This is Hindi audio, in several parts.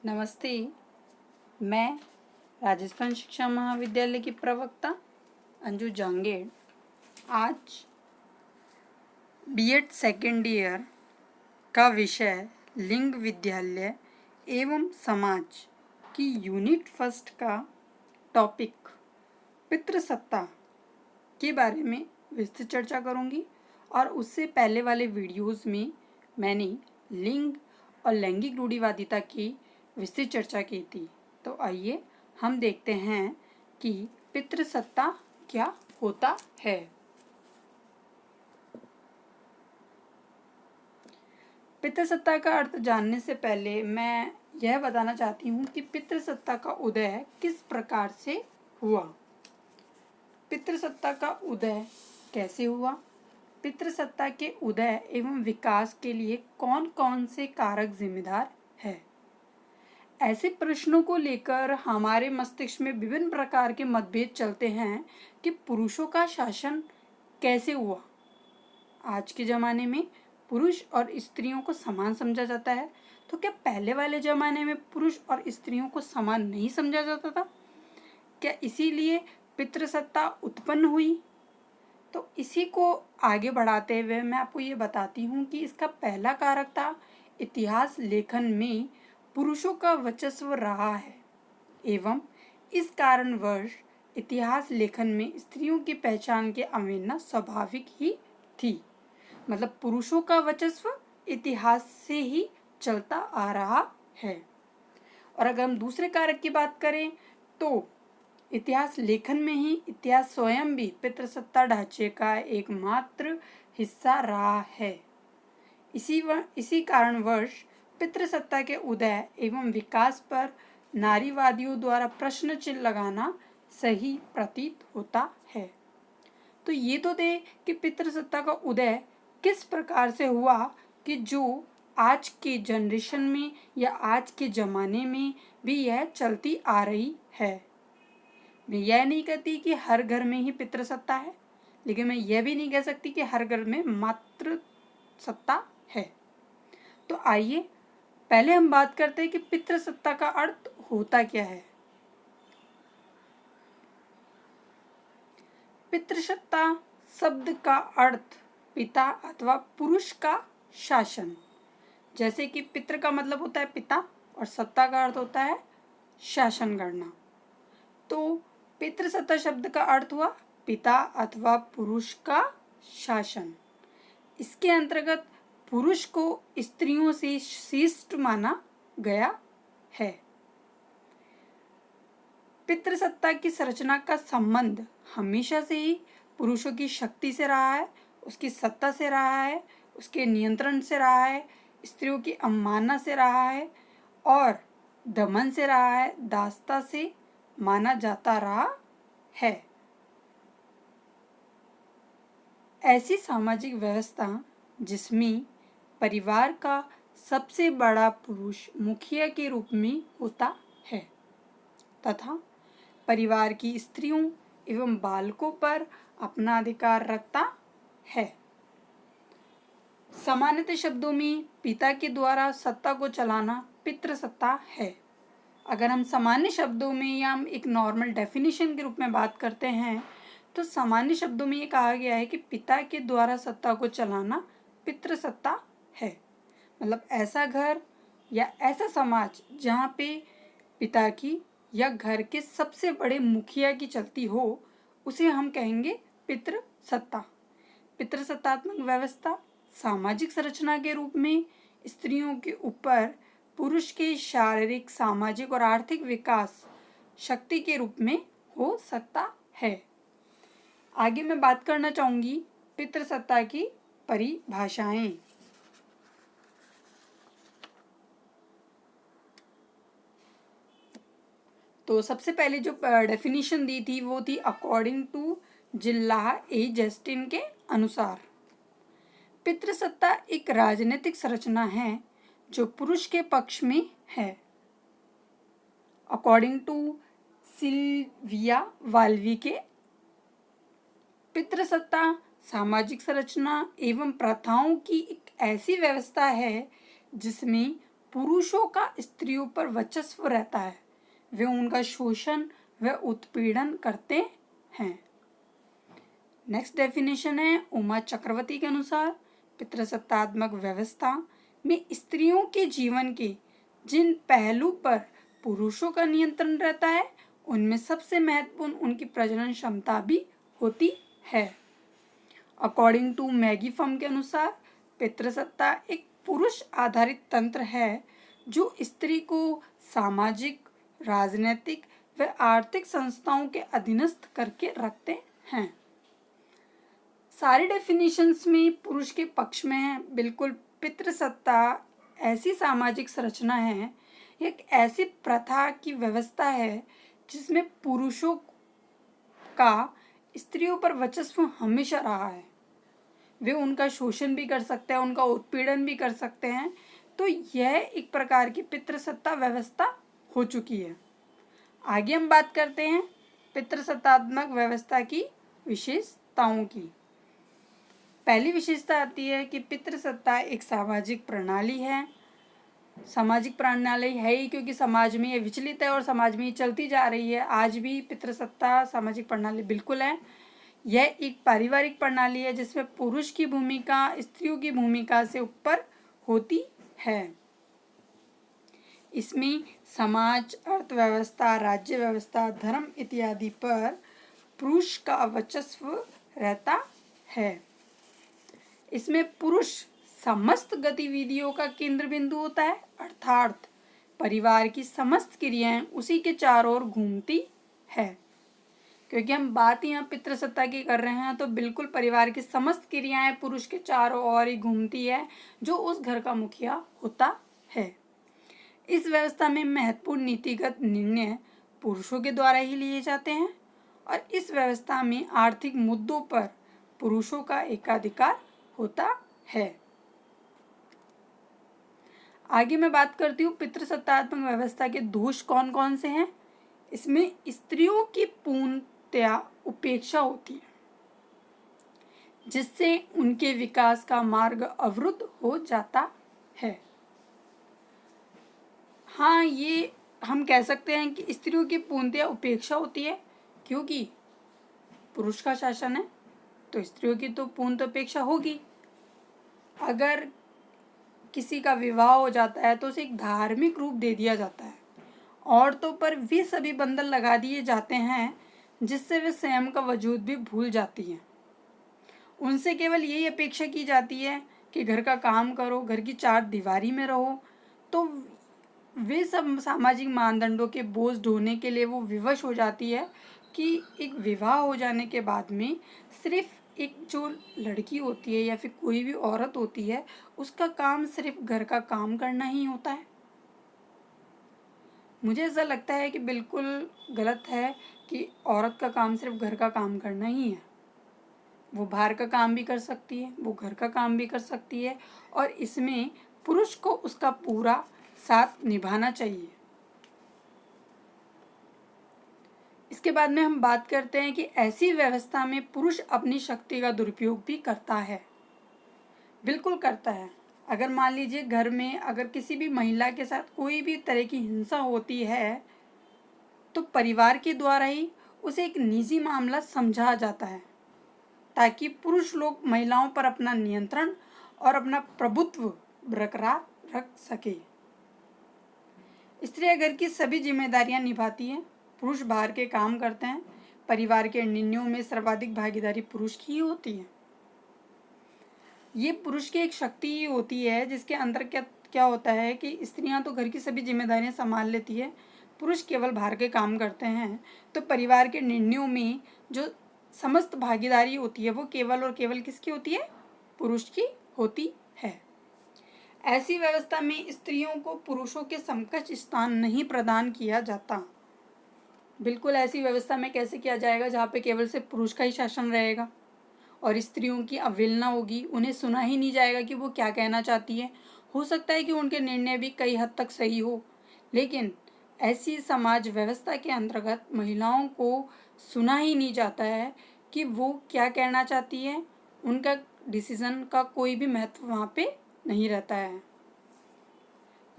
नमस्ते। मैं राजस्थान शिक्षा महाविद्यालय की प्रवक्ता अंजू जांगेड़ आज बीएड सेकेंड ईयर का विषय लिंग विद्यालय एवं समाज की यूनिट फर्स्ट का टॉपिक पितृसत्ता के बारे में विस्तृत चर्चा करूंगी। और उससे पहले वाले वीडियोस में मैंने लिंग और लैंगिक रूढ़िवादिता की विस्तृत चर्चा की थी। तो आइए हम देखते हैं कि पितृसत्ता क्या होता है। पितृसत्ता का अर्थ जानने से पहले मैं यह बताना चाहती हूँ कि पितृसत्ता का उदय किस प्रकार से हुआ। पितृसत्ता का उदय कैसे हुआ? पितृसत्ता के उदय एवं विकास के लिए कौन कौन से कारक जिम्मेदार है? ऐसे प्रश्नों को लेकर हमारे मस्तिष्क में विभिन्न प्रकार के मतभेद चलते हैं कि पुरुषों का शासन कैसे हुआ। आज के ज़माने में पुरुष और स्त्रियों को समान समझा जाता है, तो क्या पहले वाले ज़माने में पुरुष और स्त्रियों को समान नहीं समझा जाता था? क्या इसीलिए पितृसत्ता उत्पन्न हुई? तो इसी को आगे बढ़ाते हुए मैं आपको ये बताती हूँ कि इसका पहला कारक था इतिहास लेखन में पुरुषों का वर्चस्व रहा है एवं इस कारणवश इतिहास लेखन में स्त्रियों की पहचान की अवहेलना स्वाभाविक ही थी। मतलब पुरुषों का वर्चस्व इतिहास से ही चलता आ रहा है। और अगर हम दूसरे कारक की बात करें तो इतिहास लेखन में ही इतिहास स्वयं भी पितृसत्ता ढांचे का एकमात्र हिस्सा रहा है। इसी कारणवश पितृसत्ता के उदय एवं विकास पर नारीवादियों द्वारा प्रश्न चिन्ह लगाना सही प्रतीत होता है। तो ये तो दे कि पितृसत्ता का उदय किस प्रकार से हुआ कि जो आज के जनरेशन में या आज के ज़माने में भी यह चलती आ रही है। मैं यह नहीं कहती कि हर घर में ही पितृसत्ता है, लेकिन मैं यह भी नहीं कह सकती कि हर घर में मातृसत्ता है। तो आइए पहले हम बात करते हैं कि पितृसत्ता का अर्थ होता क्या है। पितृसत्ता शब्द का अर्थ पिता अथवा पुरुष का शासन। जैसे कि पितृ का मतलब होता है पिता और सत्ता का अर्थ होता है शासन करना। तो पितृसत्ता शब्द का अर्थ हुआ पिता अथवा पुरुष का शासन। इसके अंतर्गत पुरुष को स्त्रियों से श्रेष्ठ माना गया है। पितृसत्ता की संरचना का संबंध हमेशा से ही पुरुषों की शक्ति से रहा है, उसकी सत्ता से रहा है, उसके नियंत्रण से रहा है, स्त्रियों की अवमानना से रहा है और दमन से रहा है, दासता से माना जाता रहा है। ऐसी सामाजिक व्यवस्था जिसमें परिवार का सबसे बड़ा पुरुष मुखिया के रूप में होता है तथा परिवार की स्त्रियों एवं बालकों पर अपना अधिकार रखता है। सामान्यतः शब्दों में पिता के द्वारा सत्ता को चलाना पितृसत्ता है। अगर हम सामान्य शब्दों में या हम एक नॉर्मल डेफिनेशन के रूप में बात करते हैं तो सामान्य शब्दों में ये कहा गया है कि पिता के द्वारा सत्ता को चलाना पितृसत्ता है। मतलब ऐसा घर या ऐसा समाज जहाँ पे पिता की या घर के सबसे बड़े मुखिया की चलती हो उसे हम कहेंगे पितृसत्ता। पितृसत्तात्मक व्यवस्था सामाजिक संरचना के रूप में स्त्रियों के ऊपर पुरुष के शारीरिक, सामाजिक और आर्थिक विकास शक्ति के रूप में हो सकता है। आगे मैं बात करना चाहूँगी पितृसत्ता की परिभाषाएं। तो सबसे पहले जो डेफिनेशन दी थी वो थी अकॉर्डिंग टू जिल्लाह ए जस्टिन के अनुसार पितृसत्ता एक राजनीतिक संरचना है जो पुरुष के पक्ष में है। अकॉर्डिंग टू सिल्विया वाल्वी के पितृसत्ता सामाजिक संरचना एवं प्रथाओं की एक ऐसी व्यवस्था है जिसमें पुरुषों का स्त्रियों पर वर्चस्व रहता है, वे उनका शोषण व उत्पीड़न करते हैं। नेक्स्ट डेफिनेशन है उमा चक्रवर्ती के अनुसार पितृसत्तात्मक व्यवस्था में स्त्रियों के जीवन के जिन पहलू पर पुरुषों का नियंत्रण रहता है उनमें सबसे महत्वपूर्ण उनकी प्रजनन क्षमता भी होती है। अकॉर्डिंग टू मैगी फर्म के अनुसार पितृसत्ता एक पुरुष आधारित तंत्र है जो स्त्री को सामाजिक, राजनीतिक व आर्थिक संस्थाओं के अधीनस्थ करके रखते हैं। सारी डेफिनेशंस में पुरुष के पक्ष में है। बिल्कुल, पितृसत्ता ऐसी सामाजिक संरचना है, एक ऐसी प्रथा की व्यवस्था है जिसमें पुरुषों का स्त्रियों पर वर्चस्व हमेशा रहा है। वे उनका शोषण भी कर सकते हैं, उनका उत्पीड़न भी कर सकते हैं। तो यह एक प्रकार की पितृसत्ता व्यवस्था हो चुकी है। आगे हम बात करते हैं पितृसत्तात्मक व्यवस्था की विशेषताओं की। पहली विशेषता आती है कि पितृसत्ता एक सामाजिक प्रणाली है। सामाजिक प्रणाली है ही क्योंकि समाज में ये विचलित है और समाज में ये चलती जा रही है। आज भी पितृसत्ता सामाजिक प्रणाली बिल्कुल है। यह एक पारिवारिक प्रणाली है जिसमें पुरुष की भूमिका स्त्रियों की भूमिका से ऊपर होती है। इसमें समाज, अर्थव्यवस्था, राज्य व्यवस्था, धर्म इत्यादि पर पुरुष का वर्चस्व रहता है। इसमें पुरुष समस्त गतिविधियों का केंद्र बिंदु होता है, अर्थात परिवार की समस्त क्रियाएं उसी के चारों ओर घूमती है। क्योंकि हम बात यहाँ पितृसत्ता की कर रहे हैं तो बिल्कुल परिवार की समस्त क्रियाएं पुरुष के चारों ओर ही घूमती है, जो उस घर का मुखिया होता है। इस व्यवस्था में महत्वपूर्ण नीतिगत निर्णय पुरुषों के द्वारा ही लिए जाते हैं और इस व्यवस्था में आर्थिक मुद्दों पर पुरुषों का एकाधिकार होता है। आगे मैं बात करती हूँ पितृसत्तात्मक व्यवस्था के दोष कौन कौन से हैं। इसमें स्त्रियों की पूर्णतया उपेक्षा होती है जिससे उनके विकास का मार्ग अवरुद्ध हो जाता है। हाँ, ये हम कह सकते हैं कि स्त्रियों की पूर्णतया उपेक्षा होती है क्योंकि पुरुष का शासन है तो स्त्रियों की तो पूर्णतः उपेक्षा होगी। अगर किसी का विवाह हो जाता है तो उसे एक धार्मिक रूप दे दिया जाता है। औरतों पर वे सभी बंधन लगा दिए जाते हैं जिससे वे स्वयं का वजूद भी भूल जाती हैं। उनसे केवल यही अपेक्षा की जाती है कि घर का काम करो, घर की चार दीवारी में रहो। तो वे सब सामाजिक मानदंडों के बोझ ढोने के लिए वो विवश हो जाती है कि एक विवाह हो जाने के बाद में सिर्फ एक जो लड़की होती है या फिर कोई भी औरत होती है उसका काम सिर्फ घर का काम करना ही होता है। मुझे ऐसा लगता है कि बिल्कुल गलत है कि औरत का काम सिर्फ घर का काम करना ही है। वो बाहर का काम भी कर सकती है, वो घर का काम भी कर सकती है और इसमें पुरुष को उसका पूरा साथ निभाना चाहिए। इसके बाद में हम बात करते हैं कि ऐसी व्यवस्था में पुरुष अपनी शक्ति का दुरुपयोग भी करता है। बिल्कुल करता है। अगर मान लीजिए घर में अगर किसी भी महिला के साथ कोई भी तरह की हिंसा होती है तो परिवार के द्वारा ही उसे एक निजी मामला समझा जाता है ताकि पुरुष लोग महिलाओं पर अपना नियंत्रण और अपना प्रभुत्व बरकरार रख सके। स्त्रियां घर की सभी जिम्मेदारियां निभाती हैं, पुरुष बाहर के काम करते हैं। परिवार के निर्णयों में सर्वाधिक भागीदारी पुरुष की ही होती है। ये पुरुष की एक शक्ति ही होती है जिसके अंदर क्या होता है कि स्त्रियां तो घर की सभी जिम्मेदारियां संभाल लेती है, पुरुष केवल बाहर के काम करते हैं। तो परिवार के निर्णयों में जो समस्त भागीदारी होती है वो केवल और केवल किसकी होती है? पुरुष की होती है। ऐसी व्यवस्था में स्त्रियों को पुरुषों के समकक्ष स्थान नहीं प्रदान किया जाता। बिल्कुल ऐसी व्यवस्था में कैसे किया जाएगा जहाँ पे केवल से पुरुष का ही शासन रहेगा और स्त्रियों की अवहेलना होगी, उन्हें सुना ही नहीं जाएगा कि वो क्या कहना चाहती है। हो सकता है कि उनके निर्णय भी कई हद तक सही हो, लेकिन ऐसी समाज व्यवस्था के अंतर्गत महिलाओं को सुना ही नहीं जाता है कि वो क्या कहना चाहती है। उनका डिसीजन का कोई भी महत्व वहाँ पे नहीं रहता है।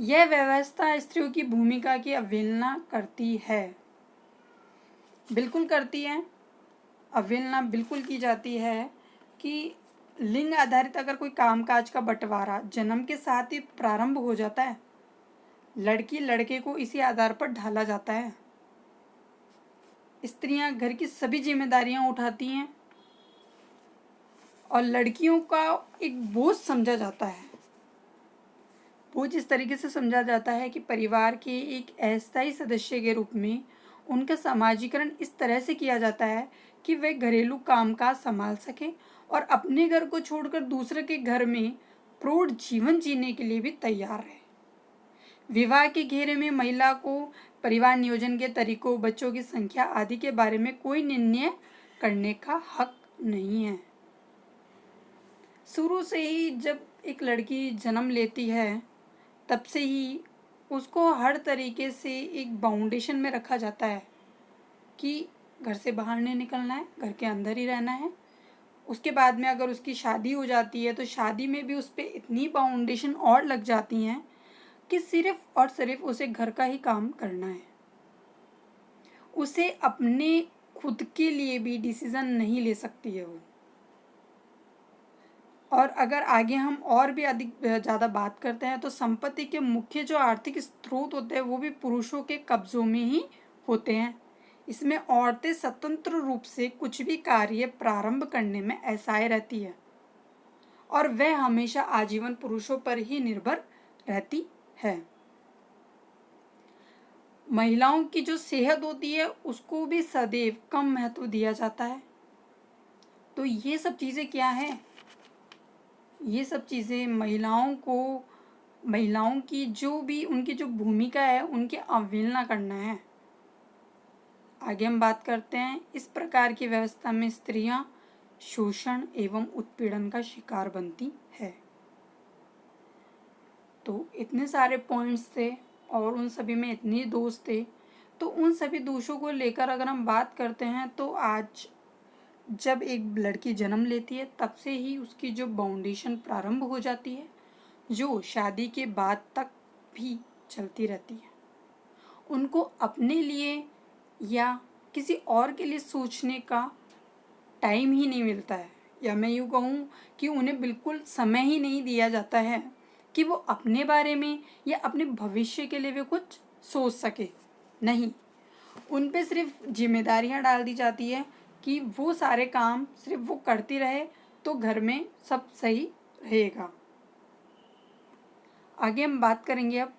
यह व्यवस्था स्त्रियों की भूमिका की अवहेलना करती है। बिल्कुल करती है, अवहेलना बिल्कुल की जाती है कि लिंग आधारित अगर कोई कामकाज का बंटवारा जन्म के साथ ही प्रारंभ हो जाता है, लड़की लड़के को इसी आधार पर ढाला जाता है। स्त्रियां घर की सभी जिम्मेदारियां उठाती हैं और लड़कियों का एक बोझ समझा जाता है। बोझ इस तरीके से समझा जाता है कि परिवार के एक अस्थायी सदस्य के रूप में उनका समाजीकरण इस तरह से किया जाता है कि वे घरेलू कामकाज संभाल सके और अपने घर को छोड़कर दूसरे के घर में प्रौढ़ जीवन जीने के लिए भी तैयार रहे। विवाह के घेरे में महिला को परिवार नियोजन के तरीकों, बच्चों की संख्या आदि के बारे में कोई निर्णय करने का हक नहीं है। शुरू से ही जब एक लड़की जन्म लेती है, तब से ही उसको हर तरीके से एक बाउंडेशन में रखा जाता है कि घर से बाहर नहीं निकलना है, घर के अंदर ही रहना है। उसके बाद में अगर उसकी शादी हो जाती है तो शादी में भी उस पर इतनी बाउंडेशन और लग जाती हैं कि सिर्फ और सिर्फ उसे घर का ही काम करना है। उसे अपने खुद के लिए भी डिसीजन नहीं ले सकती है वो। और अगर आगे हम और भी अधिक ज़्यादा बात करते हैं तो संपत्ति के मुख्य जो आर्थिक स्रोत होते हैं वो भी पुरुषों के कब्जों में ही होते हैं। इसमें औरतें स्वतंत्र रूप से कुछ भी कार्य प्रारंभ करने में असहाय रहती है और वह हमेशा आजीवन पुरुषों पर ही निर्भर रहती है। महिलाओं की जो सेहत होती है उसको भी सदैव कम महत्व दिया जाता है। तो ये सब चीज़ें क्या हैं? ये सब चीज़ें महिलाओं की जो भी उनकी जो भूमिका है उनकी अवहेलना करना है। आगे हम बात करते हैं। इस प्रकार की व्यवस्था में स्त्रियां शोषण एवं उत्पीड़न का शिकार बनती है। तो इतने सारे पॉइंट्स थे और उन सभी में इतने दोष थे। तो उन सभी दोषों को लेकर अगर हम बात करते हैं तो आज जब एक लड़की जन्म लेती है तब से ही उसकी जो बाउंडेशन प्रारंभ हो जाती है, जो शादी के बाद तक भी चलती रहती है। उनको अपने लिए या किसी और के लिए सोचने का टाइम ही नहीं मिलता है, या मैं यूँ कहूँ कि उन्हें बिल्कुल समय ही नहीं दिया जाता है कि वो अपने बारे में या अपने भविष्य के लिए भी कुछ सोच सके। नहीं, उन पे सिर्फ जिम्मेदारियां डाल दी जाती है कि वो सारे काम सिर्फ वो करती रहे तो घर में सब सही रहेगा। आगे हम बात करेंगे अब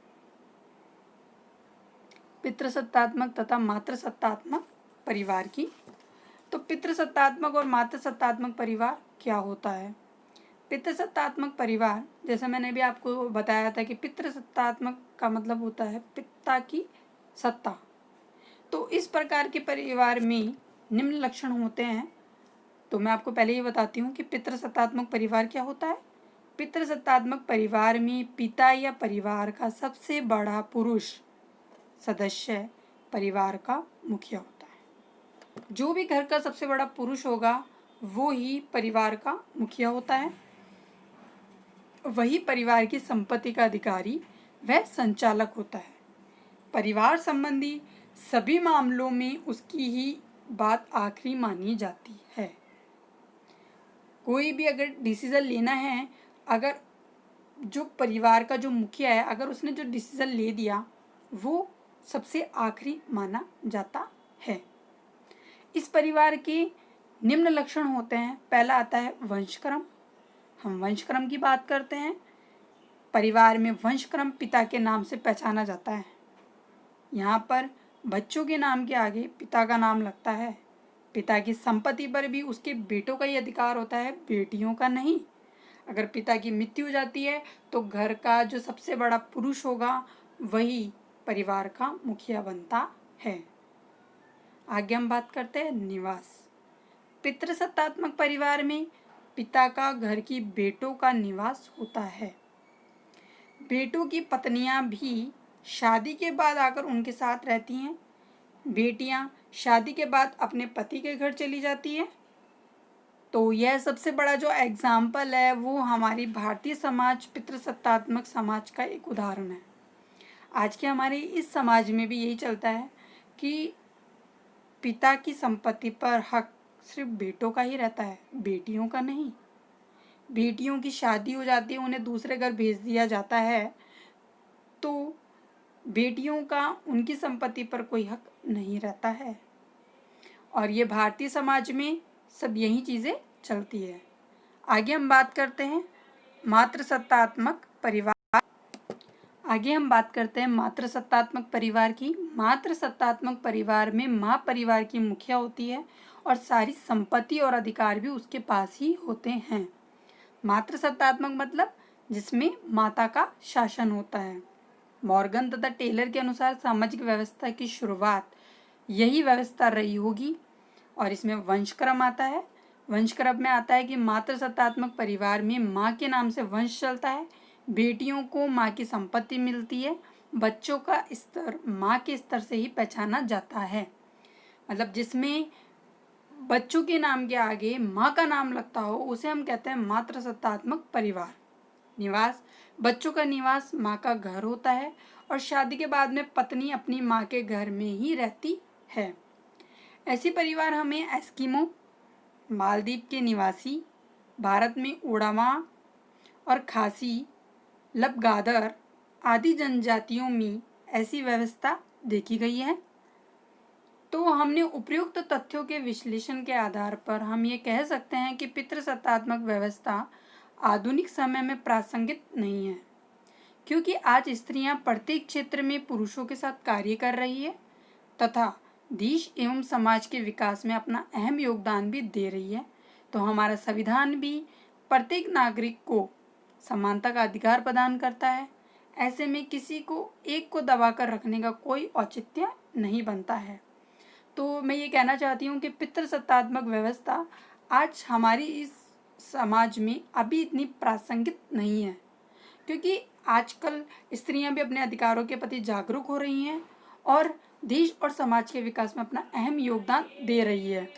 पितृसत्तात्मक तथा मातृसत्तात्मक परिवार की। तो पितृसत्तात्मक और मातृसत्तात्मक परिवार क्या होता है? पितृसत्तात्मक परिवार, जैसा मैंने भी आपको बताया था कि पितृसत्तात्मक का मतलब होता है पिता की सत्ता। तो इस प्रकार के परिवार में निम्न लक्षण होते हैं। तो मैं आपको पहले ही बताती हूँ कि पितृसत्तात्मक परिवार क्या होता है। पितृसत्तात्मक परिवार में पिता या परिवार का सबसे बड़ा पुरुष सदस्य परिवार का मुखिया होता है। जो भी घर का सबसे बड़ा पुरुष होगा वो ही परिवार का मुखिया होता है। वही परिवार की संपत्ति का अधिकारी वह संचालक होता है। परिवार संबंधी सभी मामलों में उसकी ही बात आखिरी मानी जाती है। कोई भी अगर डिसीजन लेना है, अगर जो परिवार का जो मुखिया है अगर उसने जो डिसीजन ले दिया वो सबसे आखिरी माना जाता है। इस परिवार के निम्न लक्षण होते हैं। पहला आता है वंशक्रम। हम वंशक्रम की बात करते हैं। परिवार में वंशक्रम पिता के नाम से पहचाना जाता है। यहाँ पर बच्चों के नाम के आगे पिता का नाम लगता है। पिता की संपत्ति पर भी उसके बेटों का ही अधिकार होता है, बेटियों का नहीं। अगर पिता की मृत्यु हो जाती है तो घर का जो सबसे बड़ा पुरुष होगा वही परिवार का मुखिया बनता है। आगे हम बात करते हैं निवास। पितृसत्तात्मक परिवार में पिता का घर की बेटों का निवास होता है। बेटों की पत्नियां भी शादी के बाद आकर उनके साथ रहती हैं। बेटियां शादी के बाद अपने पति के घर चली जाती हैं। तो यह सबसे बड़ा जो एग्जाम्पल है वो हमारी भारतीय समाज पितृसत्तात्मक समाज का एक उदाहरण है। आज के हमारे इस समाज में भी यही चलता है कि पिता की संपत्ति पर हक सिर्फ बेटों का ही रहता है, बेटियों का नहीं। बेटियों की शादी हो जाती है, उन्हें दूसरे घर भेज दिया जाता है, तो बेटियों का उनकी संपत्ति पर कोई हक नहीं रहता है। और ये भारतीय समाज में सब यही चीज़ें चलती है। आगे हम बात करते हैं मातृसत्तात्मक परिवार। आगे हम बात करते हैं मातृसत्तात्मक परिवार की। मातृसत्तात्मक परिवार में माँ परिवार की मुखिया होती है और सारी संपत्ति और अधिकार भी उसके पास ही होते हैं। मातृसत्तात्मक मतलब जिसमें माता का शासन होता है। मॉर्गन तथा टेलर के अनुसार सामाजिक व्यवस्था की शुरुआत यही व्यवस्था रही होगी और इसमें वंशक्रम आता है। वंशक्रम में आता है कि मातृसत्तात्मक परिवार में माँ के नाम से वंश चलता है, बेटियों को माँ की संपत्ति मिलती है, बच्चों का स्तर माँ के स्तर से ही पहचाना जाता है। मतलब जिसमें बच्चों के नाम के आगे माँ का नाम लगता हो उसे हम कहते हैं मातृसत्तात्मक परिवार। निवास, बच्चों का निवास माँ का घर होता है और शादी के बाद में पत्नी अपनी माँ के घर में ही रहती है। ऐसे परिवार हमें एस्किमो, मालदीव के निवासी, भारत में ओडावा और खासी, लबगादर आदि जनजातियों में ऐसी व्यवस्था देखी गई है। तो हमने उपयुक्त तथ्यों के विश्लेषण के आधार पर हम ये कह सकते हैं कि पितृसत्तात्मक व्यवस्था आधुनिक समय में प्रासंगिक नहीं है, क्योंकि आज स्त्रियां प्रत्येक क्षेत्र में पुरुषों के साथ कार्य कर रही है तथा देश एवं समाज के विकास में अपना अहम योगदान भी दे रही है। तो हमारा संविधान भी प्रत्येक नागरिक को समानता का अधिकार प्रदान करता है। ऐसे में किसी को एक को दबाकर रखने का कोई औचित्य नहीं बनता है। तो मैं ये कहना चाहती हूँ कि पितृसत्तात्मक व्यवस्था आज हमारी इस समाज में अभी इतनी प्रासंगिक नहीं है, क्योंकि आजकल स्त्रियां भी अपने अधिकारों के प्रति जागरूक हो रही हैं और देश और समाज के विकास में अपना अहम योगदान दे रही है।